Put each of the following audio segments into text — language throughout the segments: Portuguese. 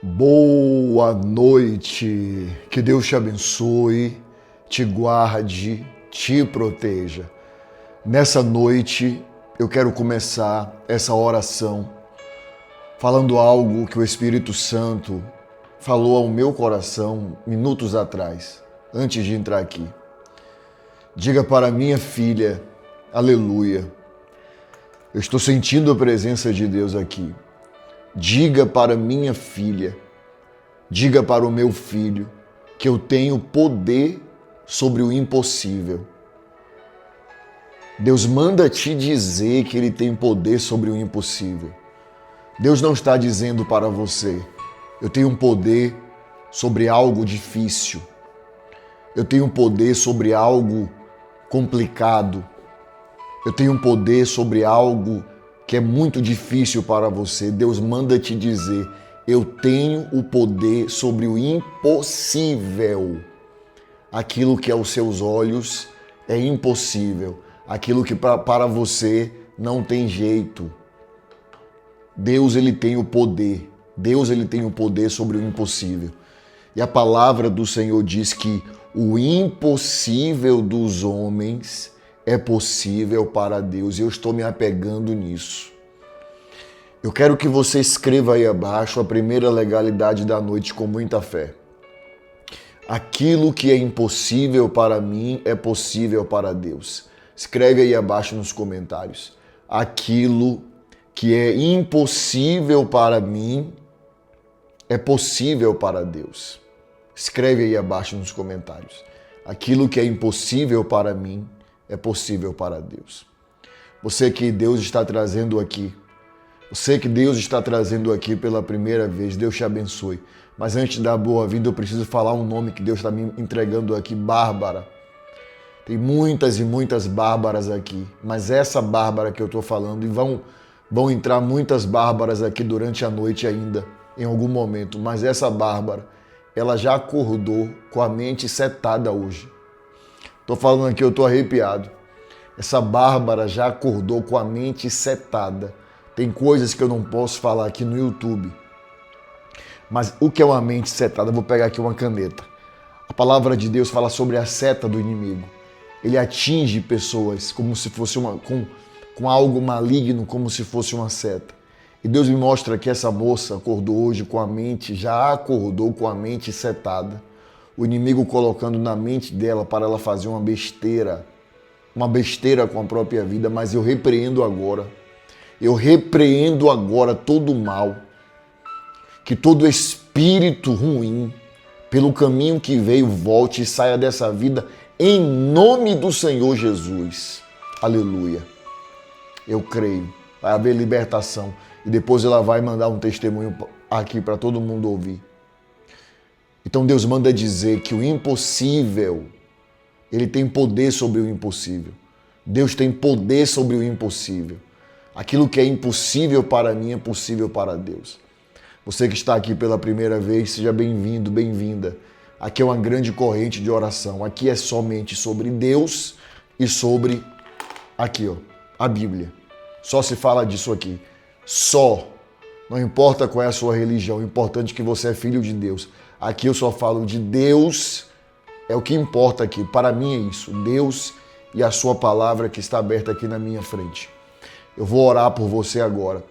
Boa noite, que Deus te abençoe, te guarde, te proteja. Nessa noite eu quero começar essa oração falando algo que o Espírito Santo falou ao meu coração minutos atrás, antes de entrar aqui. Diga para minha filha, aleluia, eu estou sentindo a presença de Deus aqui. Diga para minha filha, diga para o meu filho que eu tenho poder sobre o impossível. Deus manda te dizer que Ele tem poder sobre o impossível. Deus não está dizendo para você, eu tenho um poder sobre algo difícil. Eu tenho um poder sobre algo complicado. Eu tenho um poder sobre algo que é muito difícil para você. Deus manda te dizer, eu tenho o poder sobre o impossível. Aquilo que aos seus olhos é impossível. Aquilo que para você não tem jeito. Deus, Ele tem o poder. Deus, Ele tem o poder sobre o impossível. E a palavra do Senhor diz que o impossível dos homens é possível para Deus. E eu estou me apegando nisso. Eu quero que você escreva aí abaixo a primeira legalidade da noite com muita fé. Aquilo que é impossível para mim é possível para Deus. Escreve aí abaixo nos comentários. Aquilo que é impossível para mim é possível para Deus. Escreve aí abaixo nos comentários. Aquilo que é impossível para mim é possível para Deus. Você que Deus está trazendo aqui, você que Deus está trazendo aqui pela primeira vez, Deus te abençoe. Mas antes da boa-vinda, eu preciso falar um nome que Deus está me entregando aqui, Bárbara. Tem muitas e muitas Bárbaras aqui, mas essa Bárbara que eu estou falando, e vão entrar muitas Bárbaras aqui durante a noite ainda, em algum momento, mas essa Bárbara, ela já acordou com a mente setada hoje. Tô falando aqui, eu tô arrepiado. Essa Bárbara já acordou com a mente setada. Tem coisas que eu não posso falar aqui no YouTube. Mas o que é uma mente setada? Eu vou pegar aqui uma caneta. A palavra de Deus fala sobre a seta do inimigo. Ele atinge pessoas como se fosse com algo maligno, como se fosse uma seta. E Deus me mostra que essa moça acordou hoje com a mente, já acordou com a mente setada. O inimigo colocando na mente dela para ela fazer uma besteira com a própria vida, mas eu repreendo agora todo o mal, que todo espírito ruim, pelo caminho que veio, volte e saia dessa vida, em nome do Senhor Jesus. Aleluia. Eu creio, vai haver libertação, e depois ela vai mandar um testemunho aqui para todo mundo ouvir. Então Deus manda dizer que o impossível, Ele tem poder sobre o impossível. Deus tem poder sobre o impossível. Aquilo que é impossível para mim é possível para Deus. Você que está aqui pela primeira vez, seja bem-vindo, bem-vinda. Aqui é uma grande corrente de oração. Aqui é somente sobre Deus e sobre, aqui ó, a Bíblia. Só se fala disso aqui. Só. Não importa qual é a sua religião, o importante é que você é filho de Deus. Aqui eu só falo de Deus, é o que importa aqui. Para mim é isso, Deus e a sua palavra que está aberta aqui na minha frente. Eu vou orar por você agora.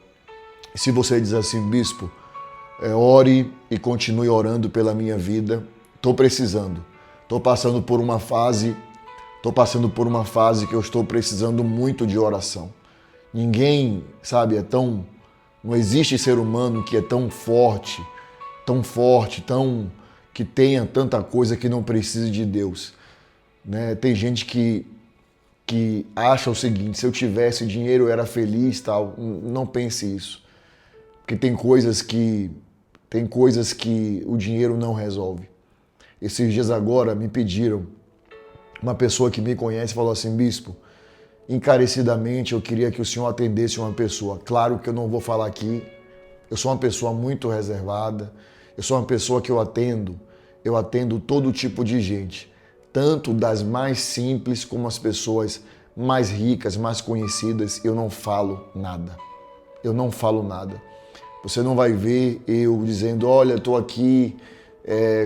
E se você diz assim, bispo, ore e continue orando pela minha vida. Estou precisando. Estou passando por uma fase que eu estou precisando muito de oração. Ninguém, sabe, não existe ser humano que é tão forte, que tenha tanta coisa que não precise de Deus. Né? Tem gente que acha o seguinte, se eu tivesse dinheiro eu era feliz, tal. Não pense isso. Porque tem coisas que o dinheiro não resolve. Esses dias agora me pediram, uma pessoa que me conhece falou assim, bispo, encarecidamente eu queria que o senhor atendesse uma pessoa. Claro que eu não vou falar aqui, eu sou uma pessoa muito reservada, eu sou uma pessoa que eu atendo todo tipo de gente, tanto das mais simples como as pessoas mais ricas, mais conhecidas, eu não falo nada. Você não vai ver eu dizendo, olha, estou aqui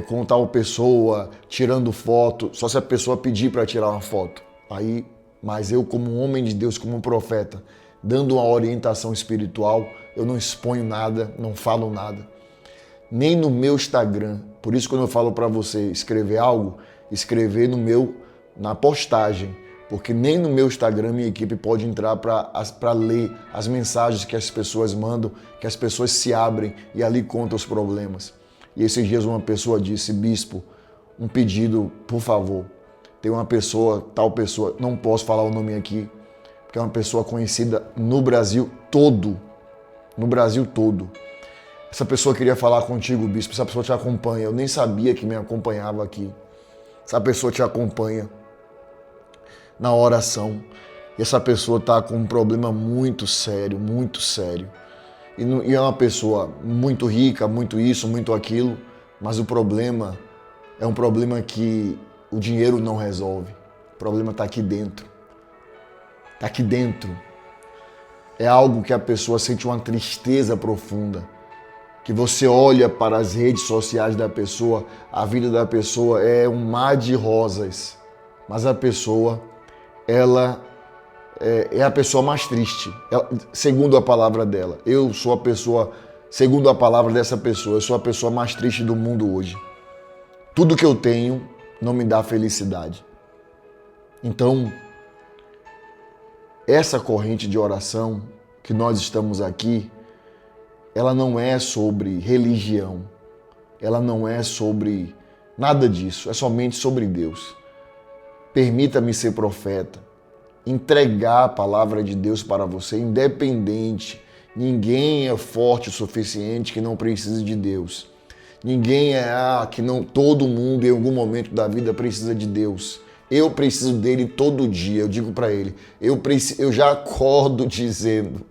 com tal pessoa, tirando foto, só se a pessoa pedir para tirar uma foto. Aí, mas eu, como um homem de Deus, como um profeta, dando uma orientação espiritual, eu não exponho nada, não falo nada. Nem no meu Instagram. Por isso, quando eu falo para você escrever algo, escrever na postagem. Porque nem no meu Instagram minha equipe pode entrar para ler as mensagens que as pessoas mandam, que as pessoas se abrem e ali contam os problemas. E esses dias uma pessoa disse, bispo, um pedido, por favor. Tem uma pessoa, tal pessoa, não posso falar o nome aqui, porque é uma pessoa conhecida no Brasil todo. No Brasil todo. Essa pessoa queria falar contigo, bispo, essa pessoa te acompanha. Eu nem sabia que me acompanhava aqui. Essa pessoa te acompanha na oração. E essa pessoa está com um problema muito sério, muito sério. E é uma pessoa muito rica, muito isso, muito aquilo, mas o problema é um problema que o dinheiro não resolve. O problema está aqui dentro. Está aqui dentro. É algo que a pessoa sente uma tristeza profunda. Que você olha para as redes sociais da pessoa, a vida da pessoa é um mar de rosas, mas a pessoa, ela é a pessoa mais triste, segundo a palavra dela. Eu sou a pessoa, segundo a palavra dessa pessoa, eu sou a pessoa mais triste do mundo hoje. Tudo que eu tenho não me dá felicidade. Então, essa corrente de oração que nós estamos aqui, ela não é sobre religião, ela não é sobre nada disso, é somente sobre Deus. Permita-me ser profeta, entregar a palavra de Deus para você, independente. Ninguém é forte o suficiente que não precise de Deus. Ninguém que não, todo mundo em algum momento da vida precisa de Deus. Eu preciso dele todo dia. Eu digo para ele, eu já acordo dizendo,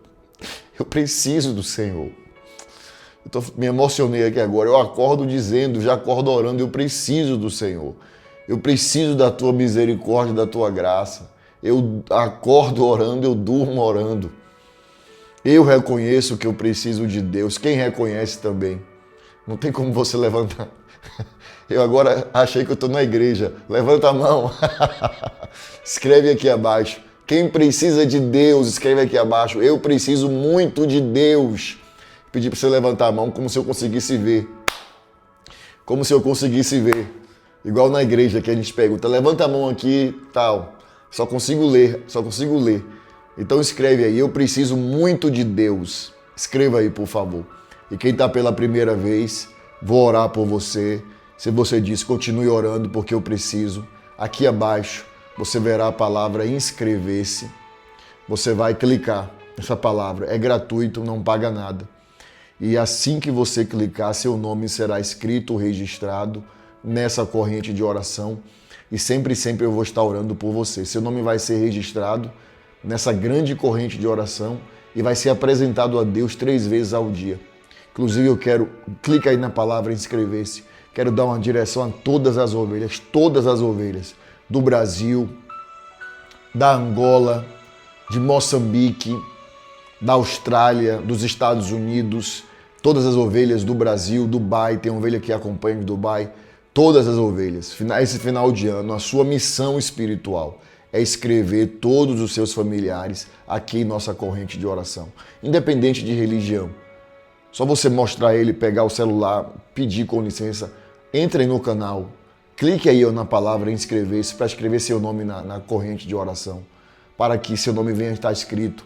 eu preciso do Senhor. Me emocionei aqui agora. Eu acordo dizendo, já acordo orando, eu preciso do Senhor. Eu preciso da tua misericórdia, da tua graça. Eu acordo orando, eu durmo orando. Eu reconheço que eu preciso de Deus. Quem reconhece também? Não tem como você levantar. Eu agora achei que eu estou na igreja. Levanta a mão. Escreve aqui abaixo. Quem precisa de Deus, escreve aqui abaixo. Eu preciso muito de Deus. Pedi para você levantar a mão como se eu conseguisse ver. Como se eu conseguisse ver. Igual na igreja que a gente pergunta, levanta a mão aqui, tal. Só consigo ler. Então escreve aí, eu preciso muito de Deus. Escreva aí, por favor. E quem está pela primeira vez, vou orar por você. Se você diz, continue orando porque eu preciso. Aqui abaixo você verá a palavra inscrever-se. Você vai clicar nessa palavra. É gratuito, não paga nada. E assim que você clicar, seu nome será escrito, registrado nessa corrente de oração. E sempre eu vou estar orando por você. Seu nome vai ser registrado nessa grande corrente de oração e vai ser apresentado a Deus 3 vezes ao dia. Inclusive clica aí na palavra inscrever-se. Quero dar uma direção a todas as ovelhas do Brasil, da Angola, de Moçambique, da Austrália, dos Estados Unidos, todas as ovelhas do Brasil, Dubai, tem ovelha que acompanha de Dubai, todas as ovelhas. Esse final de ano, a sua missão espiritual é escrever todos os seus familiares aqui em nossa corrente de oração, independente de religião. Só você mostrar ele, pegar o celular, pedir com licença, entre no canal, clique aí na palavra inscrever-se para escrever seu nome na corrente de oração, para que seu nome venha estar escrito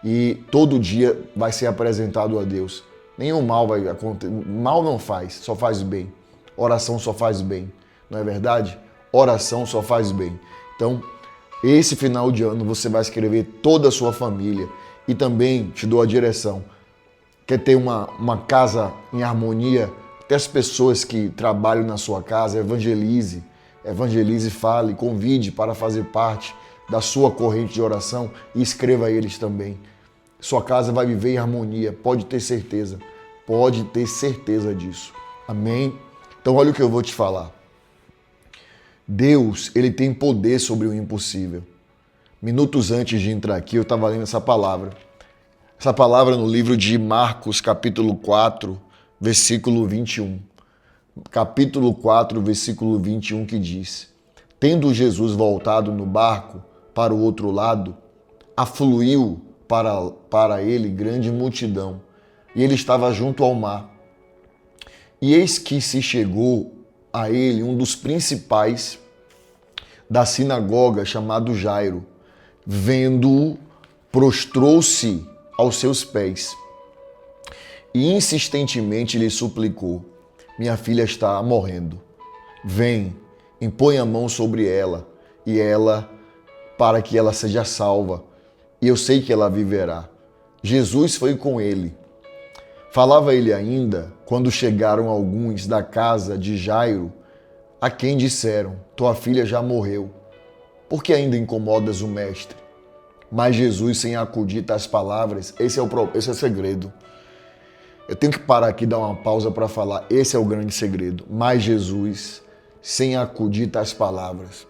e todo dia vai ser apresentado a Deus. Nenhum mal vai acontecer, mal não faz, só faz bem. Oração só faz bem, não é verdade? Oração só faz bem. Então, esse final de ano você vai escrever toda a sua família e também te dou a direção. Quer ter uma casa em harmonia? Até as pessoas que trabalham na sua casa, evangelize, fale, convide para fazer parte da sua corrente de oração e escreva a eles também. Sua casa vai viver em harmonia, pode ter certeza disso. Amém? Então olha o que eu vou te falar. Deus, ele tem poder sobre o impossível. Minutos antes de entrar aqui, eu estava lendo essa palavra. Essa palavra no livro de Marcos, capítulo 4, versículo 21. Capítulo 4, versículo 21, que diz: Tendo Jesus voltado no barco para o outro lado, afluiu para ele grande multidão, e ele estava junto ao mar. E eis que se chegou a ele um dos principais da sinagoga, chamado Jairo. Vendo-o, prostrou-se aos seus pés e insistentemente lhe suplicou: Minha filha está morrendo. Vem, impõe a mão sobre ela, para que ela seja salva, e eu sei que ela viverá. Jesus foi com ele. Falava ele ainda, quando chegaram alguns da casa de Jairo, a quem disseram: Tua filha já morreu. Por que ainda incomodas o mestre? Mas Jesus, sem acudir tais palavras, esse é o segredo. Eu tenho que parar aqui e dar uma pausa para falar. Esse é o grande segredo. Mas Jesus, sem acudir tais palavras.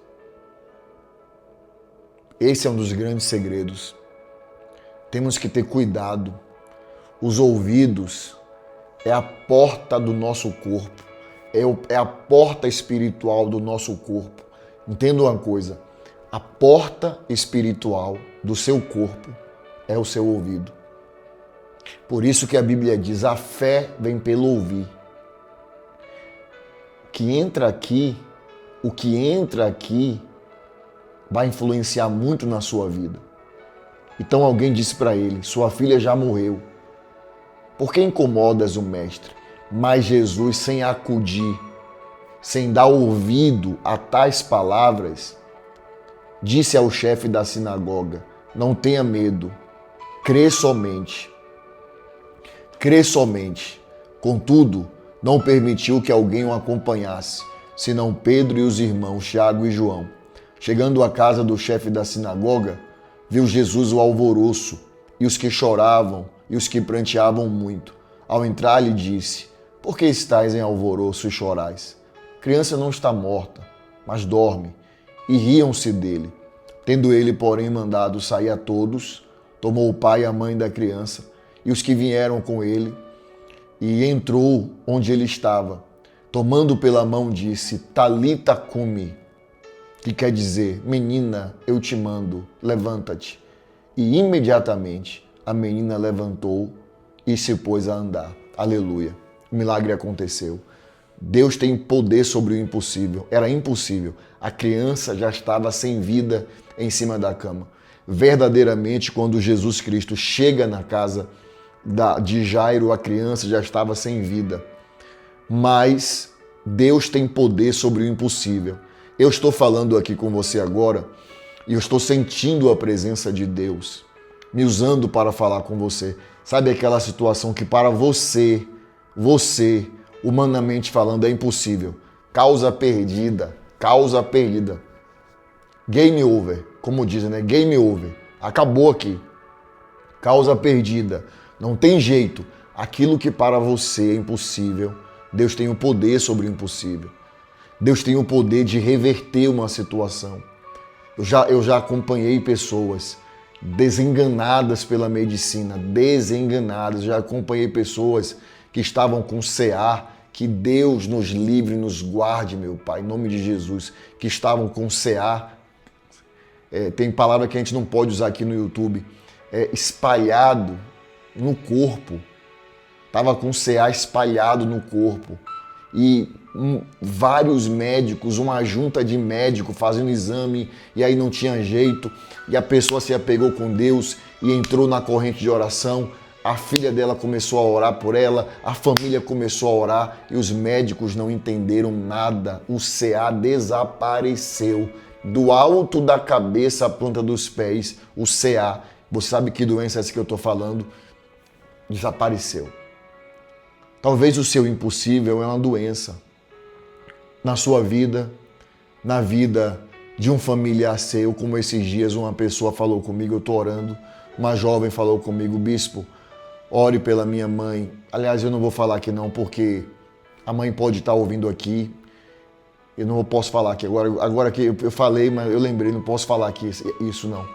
Esse é um dos grandes segredos. Temos que ter cuidado. Os ouvidos é a porta do nosso corpo. É a porta espiritual do nosso corpo. Entenda uma coisa. A porta espiritual do seu corpo é o seu ouvido. Por isso que a Bíblia diz: a fé vem pelo ouvir. O que entra aqui vai influenciar muito na sua vida. Então alguém disse para ele: Sua filha já morreu. Por que incomodas o mestre? Mas Jesus, sem acudir, sem dar ouvido a tais palavras, disse ao chefe da sinagoga: Não tenha medo, crê somente. Crê somente. Contudo, não permitiu que alguém o acompanhasse, senão Pedro e os irmãos Tiago e João. Chegando à casa do chefe da sinagoga, viu Jesus o alvoroço, e os que choravam, e os que pranteavam muito. Ao entrar, lhe disse: Por que estáis em alvoroço e chorais? A criança não está morta, mas dorme. E riam-se dele. Tendo ele, porém, mandado sair a todos, tomou o pai e a mãe da criança e os que vieram com ele, e entrou onde ele estava. Tomando pela mão, disse: Talita cumi, que quer dizer: Menina, eu te mando, levanta-te. E imediatamente a menina levantou e se pôs a andar. Aleluia. O milagre aconteceu. Deus tem poder sobre o impossível. Era impossível. A criança já estava sem vida em cima da cama. Verdadeiramente, quando Jesus Cristo chega na casa de Jairo, a criança já estava sem vida. Mas Deus tem poder sobre o impossível. Eu estou falando aqui com você agora e eu estou sentindo a presença de Deus me usando para falar com você. Sabe aquela situação que para você, humanamente falando, é impossível. Causa perdida. Game over, como dizem, né? Game over. Acabou aqui. Causa perdida. Não tem jeito. Aquilo que para você é impossível, Deus tem o poder sobre o impossível. Deus tem o poder de reverter uma situação. Eu já acompanhei pessoas desenganadas pela medicina, já acompanhei pessoas que estavam com CA, que Deus nos livre e nos guarde, meu Pai, em nome de Jesus, que estavam com CA, tem palavra que a gente não pode usar aqui no YouTube, espalhado no corpo, estava com CA espalhado no corpo, e vários médicos, uma junta de médicos fazendo exame, e aí não tinha jeito, e a pessoa se apegou com Deus e entrou na corrente de oração. A filha dela começou a orar por ela, a família começou a orar e os médicos não entenderam nada. O CA desapareceu. Do alto da cabeça à planta dos pés, o CA, você sabe que doença é essa que eu estou falando? Desapareceu. Talvez o seu impossível é uma doença na sua vida, na vida de um familiar seu, como esses dias uma pessoa falou comigo, eu estou orando, uma jovem falou comigo: Bispo, ore pela minha mãe. Aliás, eu não vou falar aqui não, porque a mãe pode estar ouvindo aqui. Eu não posso falar aqui. Agora que eu falei, mas eu lembrei, não posso falar aqui isso não.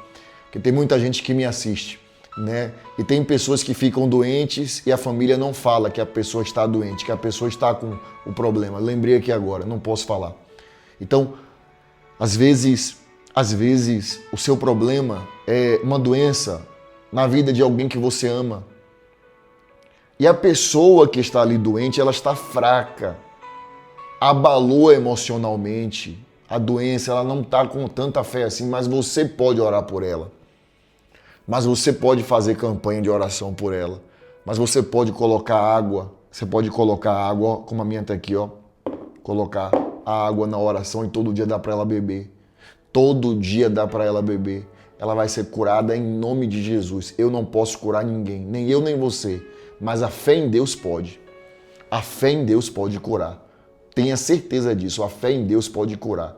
Porque tem muita gente que me assiste. né? E tem pessoas que ficam doentes e a família não fala que a pessoa está doente, que a pessoa está com o problema. Lembrei aqui agora, não posso falar. Então, às vezes o seu problema é uma doença na vida de alguém que você ama. E a pessoa que está ali doente, ela está fraca, abalou emocionalmente. A doença, ela não está com tanta fé assim, mas você pode orar por ela. Mas você pode fazer campanha de oração por ela. Mas você pode colocar água. Você pode colocar água, como a minha tá aqui, ó. Colocar a água na oração e todo dia dá para ela beber. Todo dia dá para ela beber. Ela vai ser curada em nome de Jesus. Eu não posso curar ninguém, nem eu nem você. Mas a fé em Deus pode. A fé em Deus pode curar. Tenha certeza disso. A fé em Deus pode curar.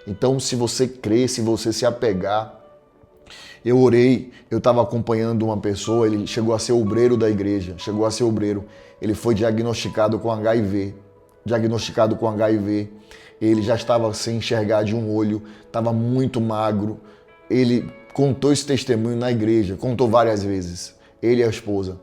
Então, se você crer, se você se apegar. Eu orei, eu estava acompanhando uma pessoa, ele chegou a ser obreiro da igreja, chegou a ser obreiro. Ele foi diagnosticado com HIV. Ele já estava sem enxergar de um olho, estava muito magro. Ele contou esse testemunho na igreja, contou várias vezes. Ele e a esposa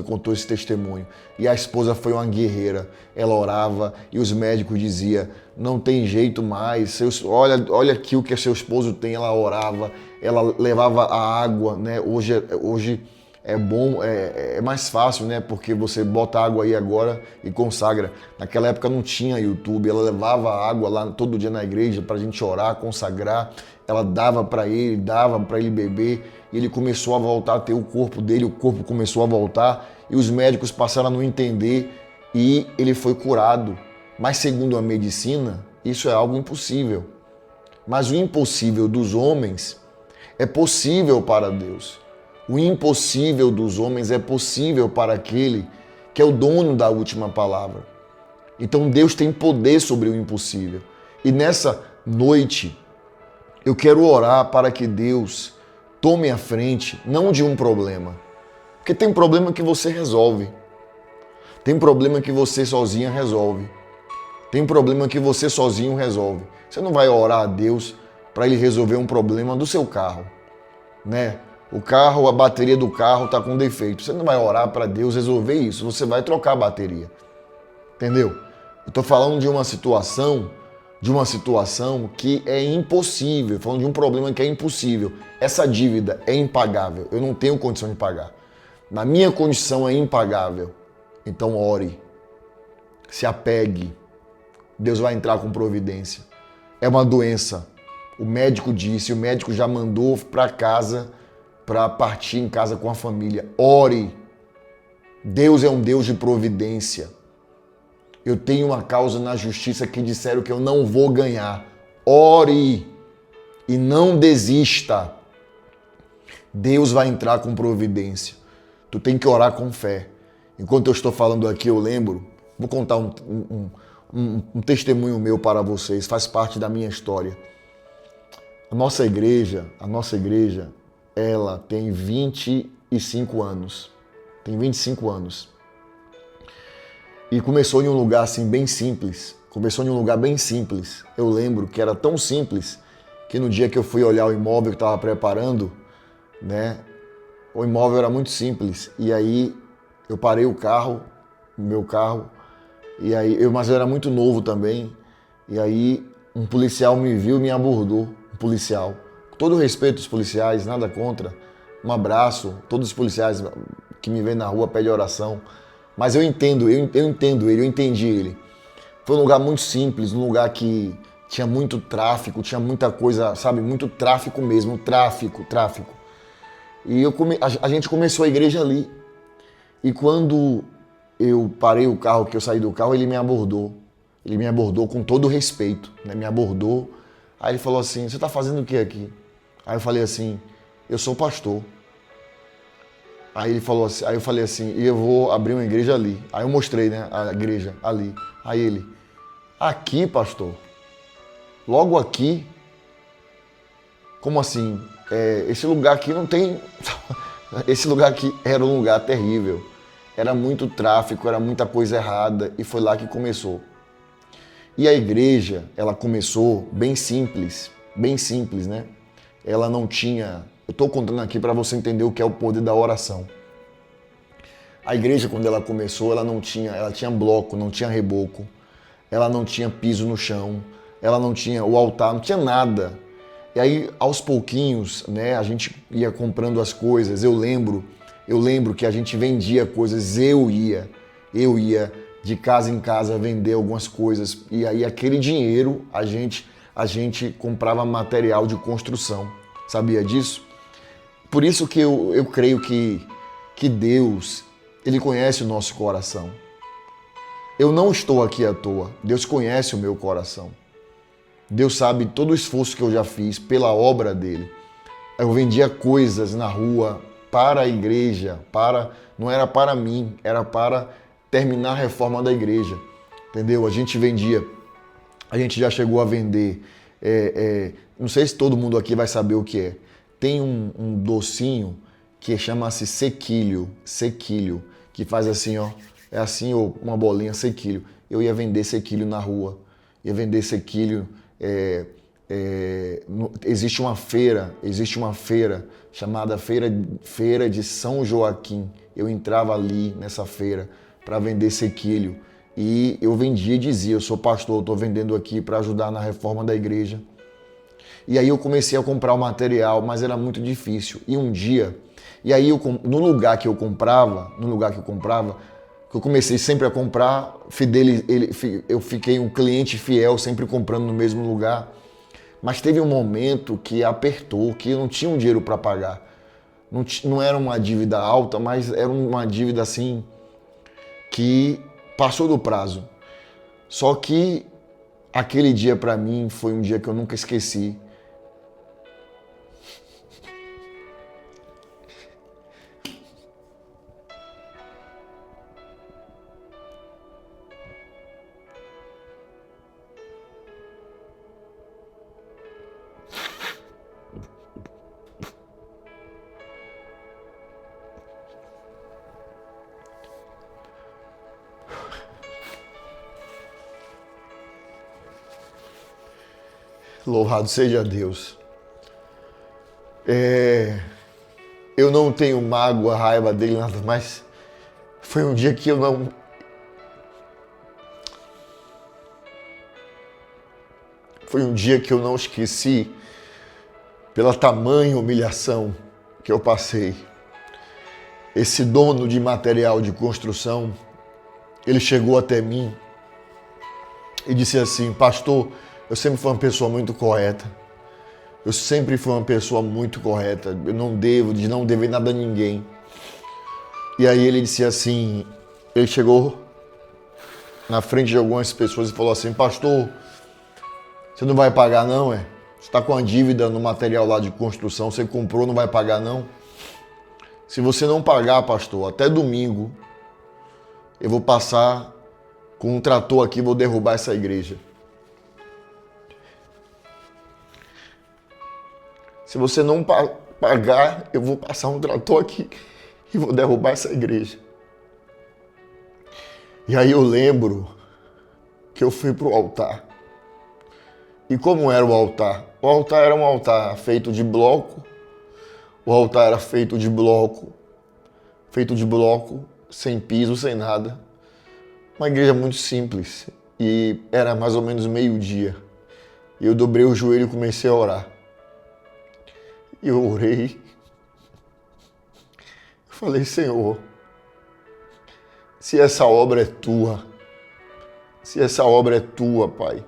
contou esse testemunho. E a esposa foi uma guerreira. Ela orava e os médicos diziam, não tem jeito mais. Olha aqui o que seu esposo tem. Ela orava, ela levava a água, né? Hoje é bom, é mais fácil, né? Porque você bota água aí agora e consagra. Naquela época não tinha YouTube. Ela levava a água lá todo dia na igreja pra gente orar, consagrar. Ela dava para ele beber. E ele começou a voltar a ter o corpo dele, o corpo começou a voltar e os médicos passaram a não entender e ele foi curado. Mas segundo a medicina, isso é algo impossível. Mas o impossível dos homens é possível para Deus. O impossível dos homens é possível para aquele que é o dono da última palavra. Então Deus tem poder sobre o impossível. E nessa noite eu quero orar para que Deus tome a frente, não de um problema. Porque tem problema que você resolve. Tem problema que você sozinha resolve. Tem problema que você sozinho resolve. Você não vai orar a Deus para ele resolver um problema do seu carro, né? O carro, a bateria do carro está com defeito. Você não vai orar para Deus resolver isso. Você vai trocar a bateria. Entendeu? Eu estou falando de uma situação que é impossível, falando de um problema que é impossível. Essa dívida é impagável, eu não tenho condição de pagar. Na minha condição é impagável. Então ore, se apegue, Deus vai entrar com providência. É uma doença, o médico disse, o médico já mandou para casa, para partir em casa com a família. Ore, Deus é um Deus de providência. Eu tenho uma causa na justiça que disseram que eu não vou ganhar. Ore e não desista. Deus vai entrar com providência. Tu tem que orar com fé. Enquanto eu estou falando aqui, eu lembro, vou contar um testemunho meu para vocês, faz parte da minha história. A nossa igreja, ela tem 25 anos. Tem 25 anos. E começou em um lugar assim bem simples. Eu lembro que era tão simples que no dia que eu fui olhar o imóvel que estava preparando, né? O imóvel era muito simples. E aí eu parei o meu carro, mas eu era muito novo também. E aí um policial me viu e me abordou. Um policial. Com todo respeito aos policiais, nada contra. Um abraço. Todos os policiais que me veem na rua pedem oração. Mas eu entendo ele, eu entendi ele. Foi um lugar muito simples, um lugar que tinha muito tráfico, tinha muita coisa, sabe, muito tráfico mesmo, tráfico. E a gente começou a igreja ali. E quando eu parei o carro, que eu saí do carro, ele me abordou. Ele me abordou com todo respeito, né? Me abordou. Aí ele falou assim, você tá fazendo o que aqui? Aí eu falei assim, eu sou pastor. Aí ele falou assim, aí eu falei assim, e eu vou abrir uma igreja ali. Aí eu mostrei, né, a igreja ali. Aí ele, aqui, pastor? Logo aqui? Como assim? Esse lugar aqui não tem... Esse lugar aqui era um lugar terrível. Era muito tráfico, era muita coisa errada. E foi lá que começou. E a igreja, ela começou bem simples, né? Ela não tinha Eu estou contando aqui para você entender o que é o poder da oração. A igreja, quando ela começou, ela tinha bloco, não tinha reboco, ela não tinha piso no chão, ela não tinha o altar, não tinha nada. E aí, aos pouquinhos, né, a gente ia comprando as coisas. Eu lembro que a gente vendia coisas, eu ia de casa em casa vender algumas coisas. E aí, aquele dinheiro, a gente comprava material de construção. Sabia disso? Por isso que eu creio que Deus, Ele conhece o nosso coração. Eu não estou aqui à toa. Deus conhece o meu coração. Deus sabe todo o esforço que eu já fiz pela obra dele. Eu vendia coisas na rua para a igreja, não era para mim, era para terminar a reforma da igreja. Entendeu? A gente já chegou a vender, não sei se todo mundo aqui vai saber o que é. Tem um docinho que chama-se sequilho, que faz assim, ó, é assim, ó, uma bolinha, sequilho. Eu ia vender sequilho na rua, ia vender sequilho. Existe uma feira chamada Feira de São Joaquim. Eu entrava ali nessa feira para vender sequilho e eu vendia e dizia: eu sou pastor, eu estou vendendo aqui para ajudar na reforma da igreja. E aí eu comecei a comprar o material, mas era muito difícil. E aí no lugar que eu comprava, que eu comecei sempre a comprar, eu fiquei um cliente fiel, sempre comprando no mesmo lugar. Mas teve um momento que apertou, que eu não tinha um dinheiro para pagar. Não era uma dívida alta, mas era uma dívida assim que passou do prazo. Só que aquele dia para mim foi um dia que eu nunca esqueci. Louvado seja Deus. Eu não tenho mágoa, raiva dele, nada, mas foi um dia que eu não... Foi um dia que eu não esqueci pela tamanha humilhação que eu passei. Esse dono de material de construção, ele chegou até mim e disse assim: pastor, eu sempre fui uma pessoa muito correta. Eu sempre fui uma pessoa muito correta. Eu não dever nada a ninguém. E aí ele disse assim, ele chegou na frente de algumas pessoas e falou assim: pastor, você não vai pagar não, é? Você está com uma dívida no material lá de construção, você comprou, não vai pagar não? Se você não pagar, pastor, até domingo, eu vou passar com um trator aqui e vou derrubar essa igreja. Se você não pagar, eu vou passar um trator aqui e vou derrubar essa igreja. E aí eu lembro que eu fui pro altar. E como era o altar? O altar era um altar feito de bloco. O altar era feito de bloco, sem piso, sem nada. Uma igreja muito simples. E era mais ou menos meio-dia. E eu dobrei o joelho e comecei a orar. E eu orei. Eu falei: Senhor, se essa obra é tua, Pai,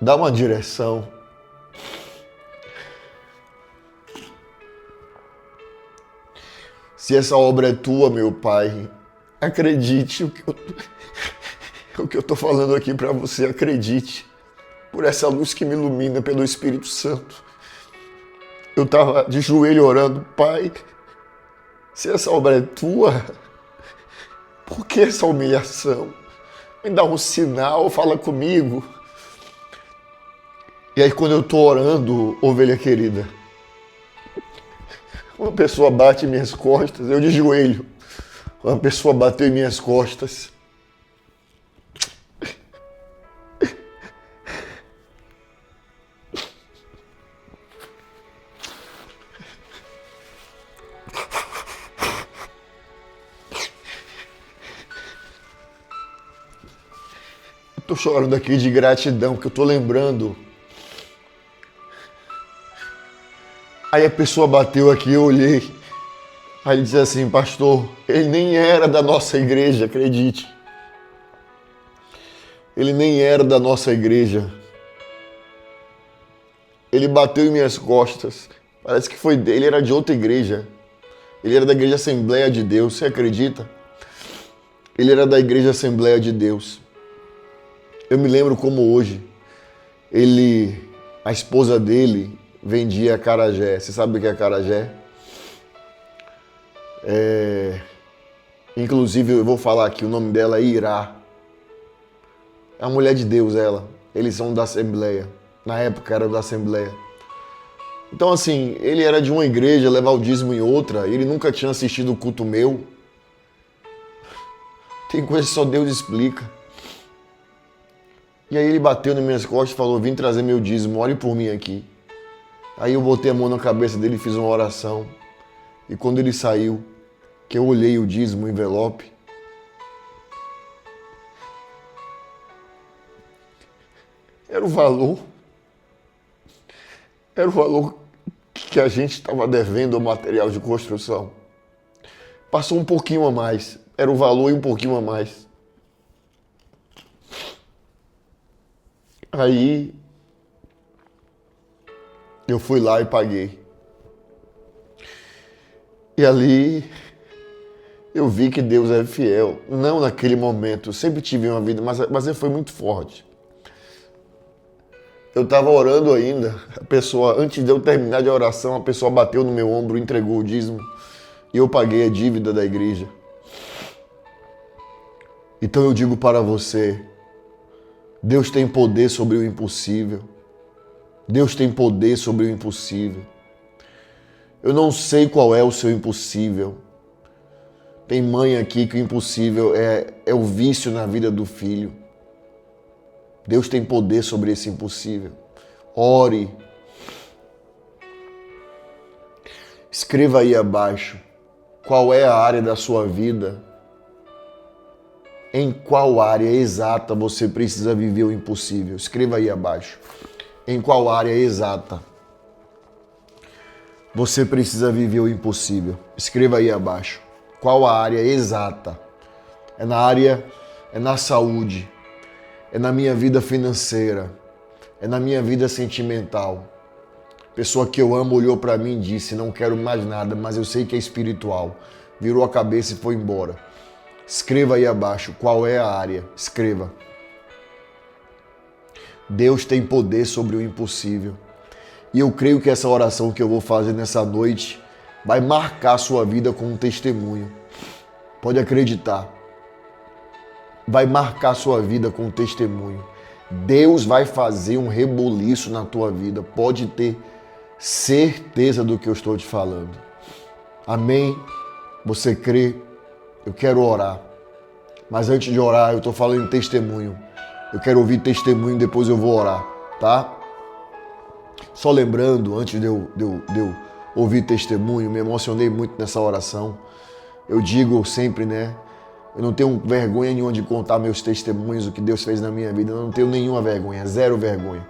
dá uma direção. Se essa obra é tua, meu Pai, acredite o que eu estou falando aqui para você, acredite. Por essa luz que me ilumina, pelo Espírito Santo. Eu estava de joelho orando: Pai, se essa obra é tua, por que essa humilhação? Me dá um sinal, fala comigo. E aí quando eu estou orando, ovelha querida, uma pessoa bate em minhas costas, eu de joelho, uma pessoa bateu em minhas costas. Tô chorando aqui de gratidão, porque eu tô lembrando. Aí a pessoa bateu aqui, eu olhei. Aí ele disse assim, pastor, ele nem era da nossa igreja, acredite. Ele nem era da nossa igreja. Ele bateu em minhas costas. Parece que foi dele, era de outra igreja. Ele era da igreja Assembleia de Deus, você acredita? Ele era da igreja Assembleia de Deus. Eu me lembro como hoje, a esposa dele vendia acarajé. Você sabe o que é acarajé? Inclusive, eu vou falar aqui, o nome dela é Irá. É a mulher de Deus, ela. Eles são da Assembleia. Na época era da Assembleia. Então, assim, ele era de uma igreja, levar o dízimo em outra. Ele nunca tinha assistido o culto meu. Tem coisa que só Deus explica. E aí ele bateu nas minhas costas e falou, vim trazer meu dízimo, ore por mim aqui. Aí eu botei a mão na cabeça dele e fiz uma oração. E quando ele saiu, que eu olhei o dízimo, o envelope, era o valor que a gente estava devendo ao material de construção. Passou um pouquinho a mais. Era o valor e um pouquinho a mais. Aí eu fui lá e paguei. E ali eu vi que Deus é fiel. Não naquele momento. Eu sempre tive uma vida, mas ele foi muito forte. Eu estava orando ainda, a pessoa, antes de eu terminar de oração, a pessoa bateu no meu ombro, entregou o dízimo e eu paguei a dívida da igreja. Então eu digo para você, Deus tem poder sobre o impossível. Deus tem poder sobre o impossível. Eu não sei qual é o seu impossível. Tem mãe aqui que o impossível é o vício na vida do filho. Deus tem poder sobre esse impossível. Ore. Escreva aí abaixo qual é a área da sua vida, em qual área exata você precisa viver o impossível. Escreva aí abaixo. Em qual área exata você precisa viver o impossível. Escreva aí abaixo. Qual a área exata? É na saúde. É na minha vida financeira, é na minha vida sentimental. A pessoa que eu amo olhou para mim e disse, não quero mais nada, mas eu sei que é espiritual. Virou a cabeça e foi embora. Escreva aí abaixo, qual é a área? Escreva. Deus tem poder sobre o impossível. E eu creio que essa oração que eu vou fazer nessa noite vai marcar a sua vida com um testemunho. Pode acreditar. Vai marcar sua vida com testemunho. Deus vai fazer um reboliço na tua vida. Pode ter certeza do que eu estou te falando. Amém? Você crê? Eu quero orar. Mas antes de orar, eu estou falando em testemunho. Eu quero ouvir testemunho, depois eu vou orar, tá? Só lembrando, antes de eu ouvir testemunho, me emocionei muito nessa oração. Eu digo sempre, né? Eu não tenho vergonha nenhuma de contar meus testemunhos, o que Deus fez na minha vida. Eu não tenho nenhuma vergonha, zero vergonha.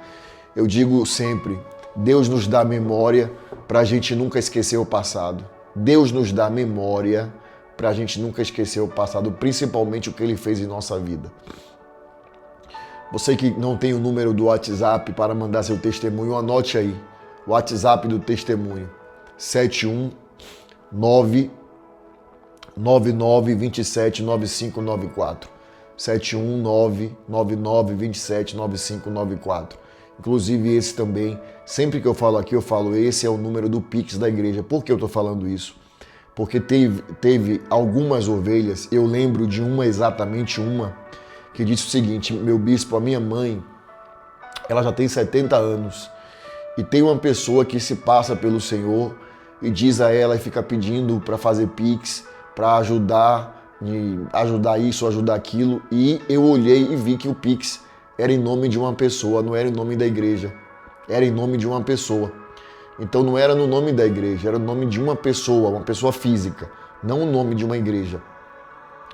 Eu digo sempre, Deus nos dá memória para a gente nunca esquecer o passado. Deus nos dá memória para a gente nunca esquecer o passado, principalmente o que Ele fez em nossa vida. Você que não tem o número do WhatsApp para mandar seu testemunho, anote aí. O WhatsApp do testemunho, 719 99279594. 71999279594. Inclusive esse também, sempre que eu falo aqui, eu falo, esse é o número do Pix da igreja. Por que eu estou falando isso? Porque teve algumas ovelhas, eu lembro de uma, exatamente uma, que disse o seguinte, meu bispo, a minha mãe, ela já tem 70 anos, e tem uma pessoa que se passa pelo Senhor e diz a ela e fica pedindo para fazer Pix, para ajudar isso, ajudar aquilo, e eu olhei e vi que o Pix era em nome de uma pessoa, não era em nome da igreja, era em nome de uma pessoa. Então não era no nome da igreja, era o nome de uma pessoa física, não o nome de uma igreja.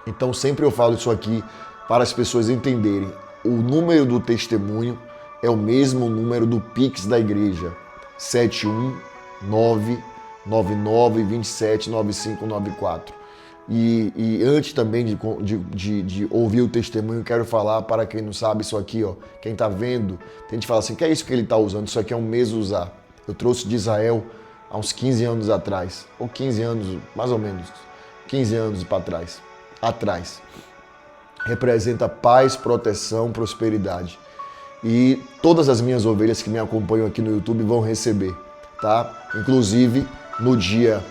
Então sempre eu falo isso aqui para as pessoas entenderem. o número do testemunho é o mesmo número do Pix da igreja, 71999279594. E antes também de ouvir o testemunho, quero falar para quem não sabe isso aqui, ó, quem está vendo, tem gente que fala assim, que é isso que ele está usando? Isso aqui é um Mezuzá. Eu trouxe de Israel há uns 15 anos atrás, ou 15 anos, mais ou menos, 15 anos para trás, atrás. Representa paz, proteção, prosperidade. E todas as minhas ovelhas que me acompanham aqui no YouTube vão receber, tá? Inclusive no dia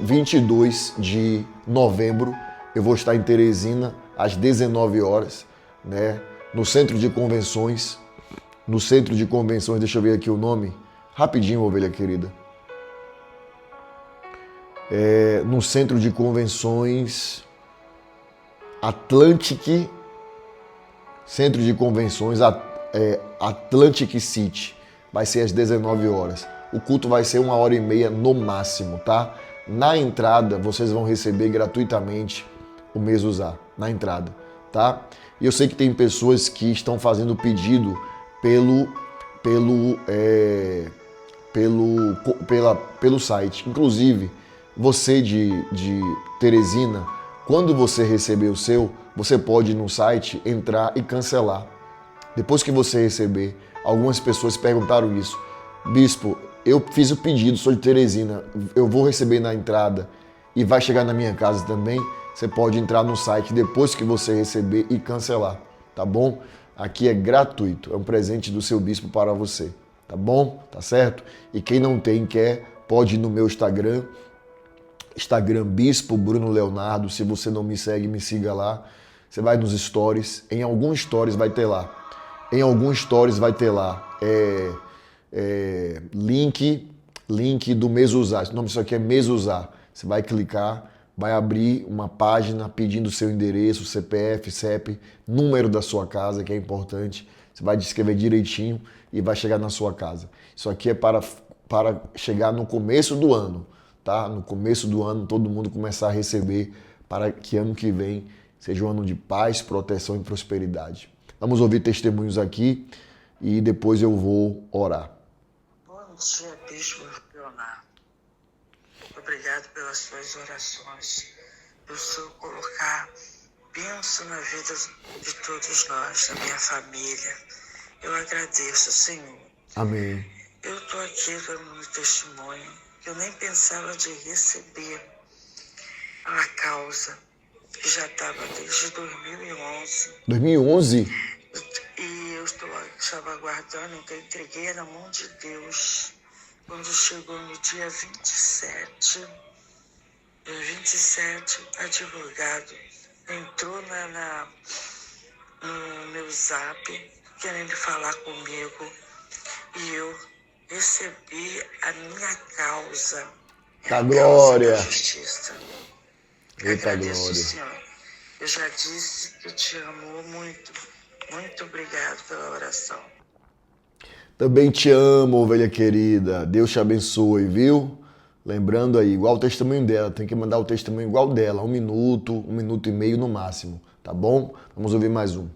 22 de novembro, eu vou estar em Teresina às 19 horas, né? No centro de convenções. No centro de convenções, deixa eu ver aqui o nome, rapidinho, ovelha querida. No centro de convenções Atlantic, centro de convenções Atlantic City, vai ser às 19 horas. O culto vai ser 1h30 no máximo, tá? Na entrada, vocês vão receber gratuitamente o Mezuzá, na entrada, tá? E eu sei que tem pessoas que estão fazendo pedido pelo site. Inclusive, você de Teresina, quando você receber o seu, você pode ir no site, entrar e cancelar. Depois que você receber, algumas pessoas perguntaram isso. Bispo, eu fiz o pedido, sou de Teresina, eu vou receber na entrada e vai chegar na minha casa também? Você pode entrar no site depois que você receber e cancelar, tá bom? Aqui é gratuito, é um presente do seu bispo para você, tá bom? Tá certo? E quem não tem, quer, pode ir no meu Instagram Bispo Bruno Leonardo. Se você não me segue, me siga lá. Você vai nos stories, em alguns stories vai ter lá. Link do Mezuzá. O nome disso aqui é Mezuzá. Você vai clicar, vai abrir uma página pedindo seu endereço, CPF, CEP, número da sua casa, que é importante. Você vai descrever direitinho e vai chegar na sua casa. Isso aqui é para chegar no começo do ano, tá? No começo do ano, todo mundo começar a receber, para que ano que vem seja um ano de paz, proteção e prosperidade. Vamos ouvir testemunhos aqui e depois eu vou orar. Bom dia, Bispo Leonardo. Obrigado pelas suas orações. Eu sou colocar bênção na vida de todos nós, da minha família. Eu agradeço, Senhor. Amém. Eu estou aqui dando um testemunho que eu nem pensava de receber a causa, que já estava desde 2011. 2011? E eu estava aguardando, então eu entreguei na mão de Deus. Quando chegou no dia 27, advogado entrou no meu zap, querendo falar comigo, e eu recebi a minha causa. Tá glória! Da justiça. Eita Agradeço, glória! Senhor. Eu já disse que eu te amo muito. Muito obrigado pela oração. Também te amo, ovelha querida. Deus te abençoe, viu? Lembrando aí, igual o testemunho dela, tem que mandar o testemunho igual dela, 1 minuto e meio no máximo, tá bom? Vamos ouvir mais um.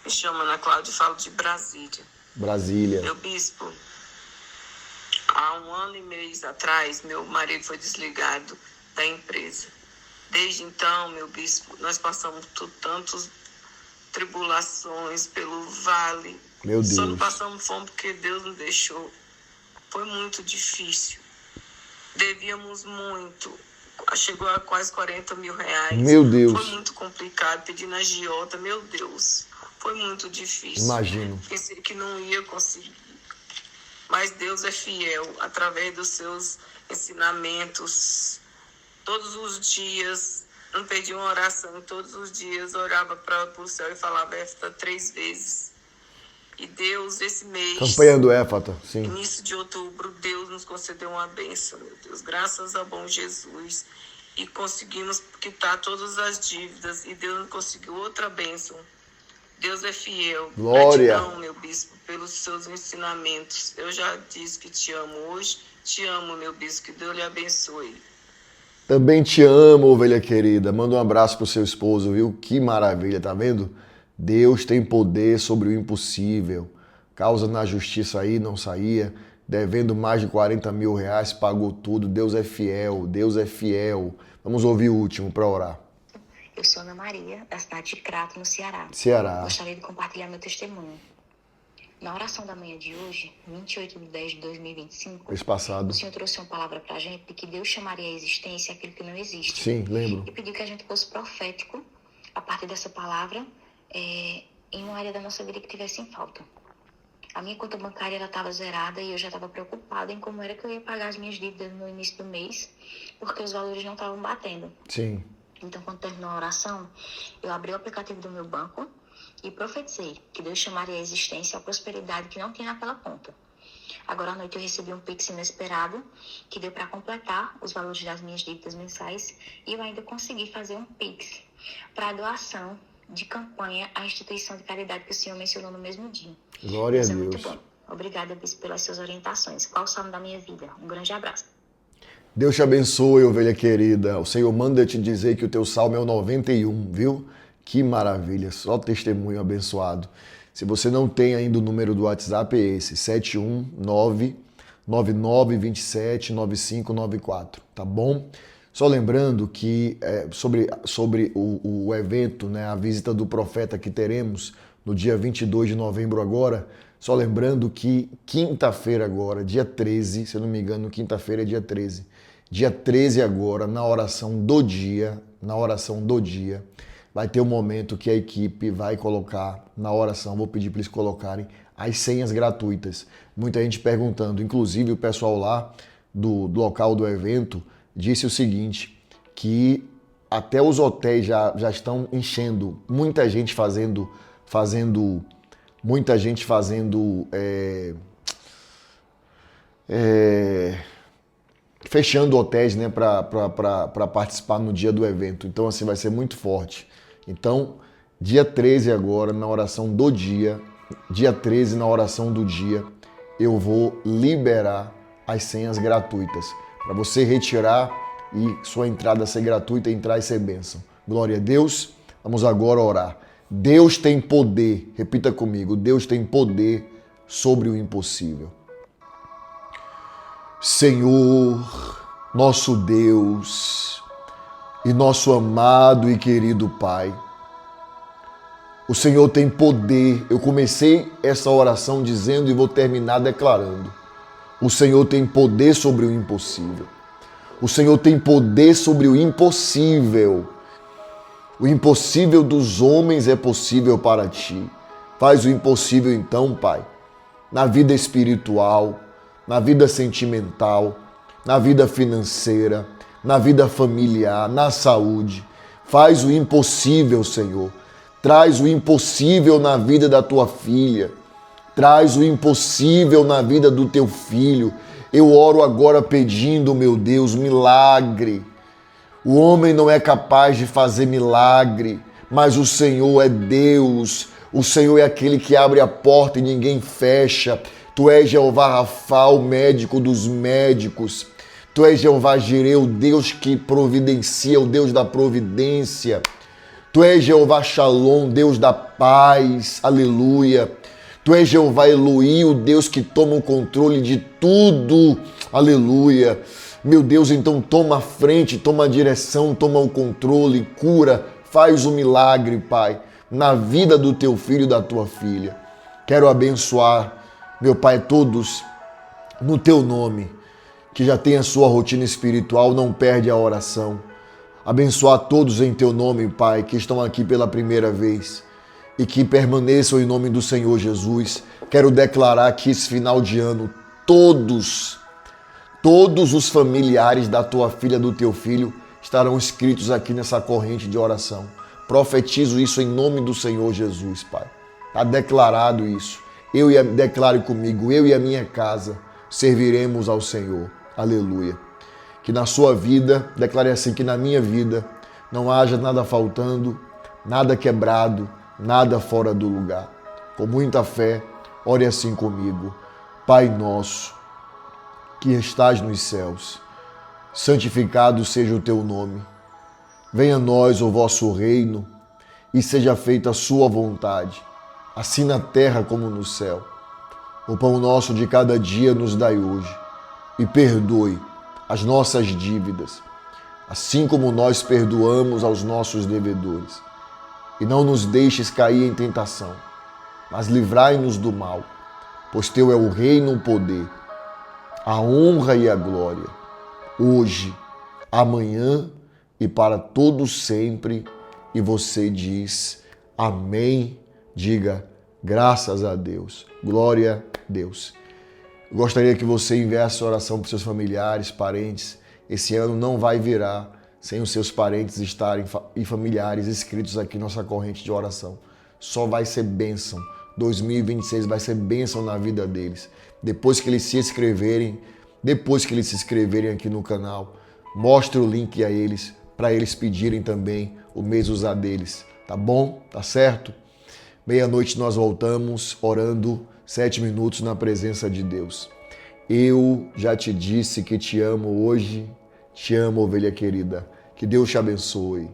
Me chamo Ana Cláudia e falo de Brasília. Brasília. Meu bispo, há 1 ano e mês atrás, meu marido foi desligado da empresa. Desde então, meu bispo, nós passamos por tantas tribulações pelo vale. Meu Deus. Só não passamos fome porque Deus nos deixou. Foi muito difícil. Devíamos muito. Chegou a quase 40 mil reais. Meu Deus. Foi muito complicado, pedindo agiota. Meu Deus. Foi muito difícil. Imagino. Pensei que não ia conseguir. Mas Deus é fiel. Através dos seus ensinamentos, todos os dias, não perdi uma oração. Todos os dias orava para o céu e falava Éfata 3 vezes. E Deus, esse mês, Campanha do Éfata, sim. início de outubro, Deus nos concedeu uma bênção, meu Deus. Graças ao bom Jesus. E conseguimos quitar todas as dívidas. E Deus nos conseguiu outra bênção. Deus é fiel. Glória. Gratidão, meu bispo, pelos seus ensinamentos. Eu já disse que te amo hoje. Te amo, meu bispo. Que Deus lhe abençoe. Também te amo, ovelha querida. Manda um abraço pro seu esposo, viu? Que maravilha, tá vendo? Deus tem poder sobre o impossível. Causa na justiça aí, não saía. Devendo mais de 40 mil reais, pagou tudo. Deus é fiel, Deus é fiel. Vamos ouvir o último para orar. Eu sou Ana Maria, da cidade de Crato, no Ceará. Ceará. Gostaria de compartilhar meu testemunho. Na oração da manhã de hoje, 28/10/2025, Mês passado. o Senhor trouxe uma palavra pra gente de que Deus chamaria à existência aquilo que não existe. Sim, lembro. E pediu que a gente fosse profético a partir dessa palavra em uma área da nossa vida que tivesse em falta. A minha conta bancária estava zerada e eu já estava preocupada em como era que eu ia pagar as minhas dívidas no início do mês, porque os valores não estavam batendo. Sim. Então, quando terminou a oração, eu abri o aplicativo do meu banco e profetizei que Deus chamaria à existência a prosperidade que não tinha naquela conta. Agora à noite eu recebi um Pix inesperado que deu para completar os valores das minhas dívidas mensais e eu ainda consegui fazer um Pix para a doação de campanha à instituição de caridade que o Senhor mencionou no mesmo dia. Glória Isso a é Deus. muito bom. Obrigada, Bispo, pelas suas orientações. Qual o salmo da minha vida? Um grande abraço. Deus te abençoe, ovelha querida. O Senhor manda te dizer que o teu salmo é o 91, viu? Que maravilha, só testemunho abençoado. Se você não tem ainda o número do WhatsApp, é esse, 719-9927-9594, tá bom? Só lembrando que sobre o evento, né, a visita do profeta que teremos no dia 22 de novembro agora, só lembrando que quinta-feira agora, dia 13, se eu não me engano, quinta-feira é dia 13. Dia 13 agora, na oração do dia, vai ter um momento que a equipe vai colocar na oração, vou pedir para eles colocarem as senhas gratuitas. Muita gente perguntando, inclusive o pessoal lá do local do evento disse o seguinte, que até os hotéis já estão enchendo, muita gente fazendo fechando hotéis, né, para participar no dia do evento. Então, assim, vai ser muito forte. Então, dia 13 agora, na oração do dia, eu vou liberar as senhas gratuitas para você retirar e sua entrada ser gratuita, entrar e ser bênção. Glória a Deus. Vamos agora orar. Deus tem poder, repita comigo, Deus tem poder sobre o impossível. Senhor, nosso Deus e nosso amado e querido Pai, o Senhor tem poder. Eu comecei essa oração dizendo e vou terminar declarando. O Senhor tem poder sobre o impossível. O Senhor tem poder sobre o impossível. O impossível dos homens é possível para ti. Faz o impossível então, Pai, na vida espiritual, na vida sentimental, na vida financeira, na vida familiar, na saúde. Faz o impossível, Senhor. Traz o impossível na vida da tua filha. Traz o impossível na vida do teu filho. Eu oro agora pedindo, meu Deus, milagre. O homem não é capaz de fazer milagre, mas o Senhor é Deus. O Senhor é aquele que abre a porta e ninguém fecha. Tu és Jeová Rafá, o médico dos médicos. Tu és Jeová Jireh, o Deus que providencia, o Deus da providência. Tu és Jeová Shalom, Deus da paz. Aleluia. Tu és Jeová Eloí, o Deus que toma o controle de tudo. Aleluia. Meu Deus, então toma a frente, toma a direção, toma o controle, cura, faz o milagre, Pai, na vida do teu filho e da tua filha. Quero abençoar, meu Pai, todos no teu nome, que já tem a sua rotina espiritual, não perde a oração. Abençoar todos em teu nome, Pai, que estão aqui pela primeira vez e que permaneçam em nome do Senhor Jesus. Quero declarar que esse final de ano, todos os familiares da tua filha, do teu filho, estarão inscritos aqui nessa corrente de oração. Profetizo isso em nome do Senhor Jesus, Pai. Está declarado isso. Declare comigo, eu e a minha casa serviremos ao Senhor. Aleluia. Que na sua vida, declare assim, que na minha vida não haja nada faltando, nada quebrado, nada fora do lugar. Com muita fé, ore assim comigo. Pai nosso, que estás nos céus, santificado seja o teu nome. Venha a nós o vosso reino e seja feita a sua vontade, assim na terra como no céu. O pão nosso de cada dia nos dai hoje e perdoe as nossas dívidas, assim como nós perdoamos aos nossos devedores. E não nos deixes cair em tentação, mas livrai-nos do mal, pois teu é o reino, o poder, a honra e a glória, hoje, amanhã e para todos sempre. E você diz amém. Diga graças a Deus, glória a Deus. Eu gostaria que você enviasse oração para os seus familiares, parentes. Esse ano não vai virar sem os seus parentes estarem e familiares inscritos aqui na nossa corrente de oração. Só vai ser bênção. 2026 vai ser bênção na vida deles. Depois que eles se inscreverem aqui no canal, mostre o link a eles, para eles pedirem também o Mesuzá deles. Tá bom? Tá certo? Meia-noite nós voltamos orando 7 minutos na presença de Deus. Eu já te disse que te amo hoje. Te amo, ovelha querida. Que Deus te abençoe.